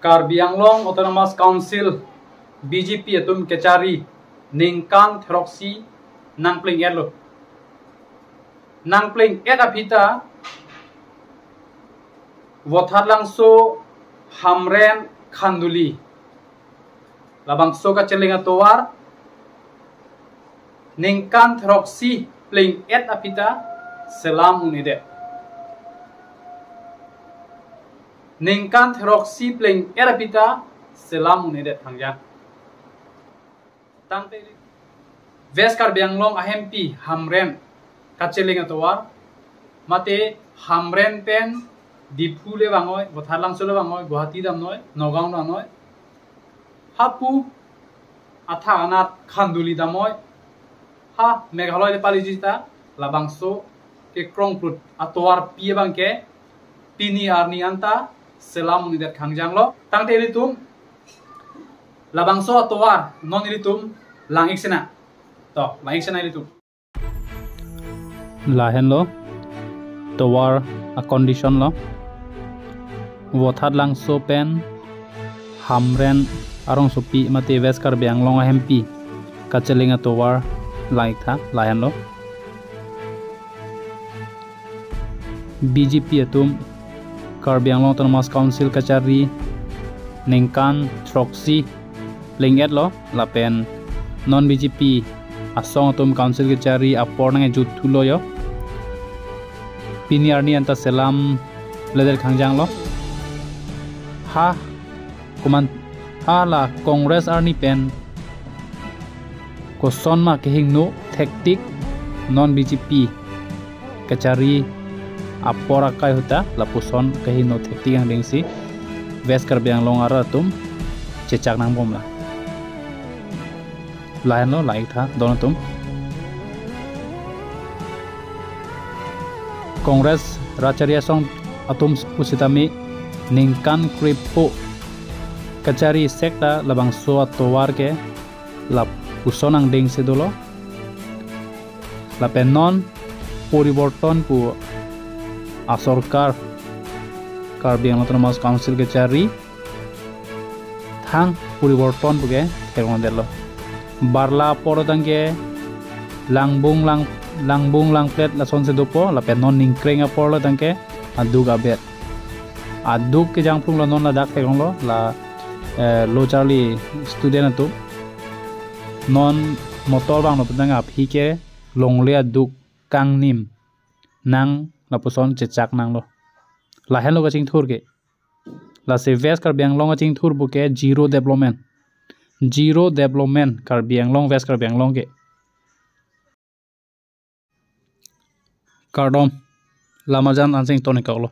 Karbi Anglong Autonomous Council BGP atum kecari ningkan teroksi nangpling elo nangpling apita wothat langso hamren khanduli labangso ka celinga towar ningkan teroksi pling apita selam unide ningkan teroksi pling apita selam unide thangja tangte West Karbi Anglong ahempi hamren kacelinga towar mate hamren pen dipule bangoy bothalang solo bangoy Guwahati damnoy Nagaon damnoy hapu atha anat khanduli damoy ha Meghalaya palijita labangso ke krongprut atowar pie bangke pini arni anta selam unidat khangjanglo tangte ilitum labangso atowar non ilitum langik sena to langik sena ilitum lahen lo towar a condition lo wothat langso pen hamren arong sopi mate West Karbi Anglong ahempi kacelinga towar laik tha lahen lo BGP atum Karbi Anglong Autonomous Council kachari ningkan troksi linget lo lapen non BGP asong atum council kachari apor nang jut thulo yo pini arni anta selam leder khangjang lo ha kuman hala Congress arni pen koson ma kehingno tactic non BGP kachari apora kai huta lapuson kehingno tactic yang dengsi West Karbi Anglong ara tum cecak nang bom la lain lo laik tha don tum Congress racharia song atum pusitami ningkan kripo kachari sekta labang so atowar ke lap pusonang ding sedolo lapen non poriborton pu asorkar Karbi Anglong Autonomous Council kachari thang poriborton pu ke thegondelo barla porodangke langbung lang plet la son sedopo lapen non ningkrenga porlo dangke adug abet adug ke jangprung la non la dak thegonglo la lo charli student atu non motor bang no pedang ap hike longle adug kang nim nang la puson chechak nang lo la hello ka ching thur ke la se West Karbi Anglong ching thur bu ke zero development Karbi Anglong West Karbi Anglong ke kardom lamajan ansing tonikalo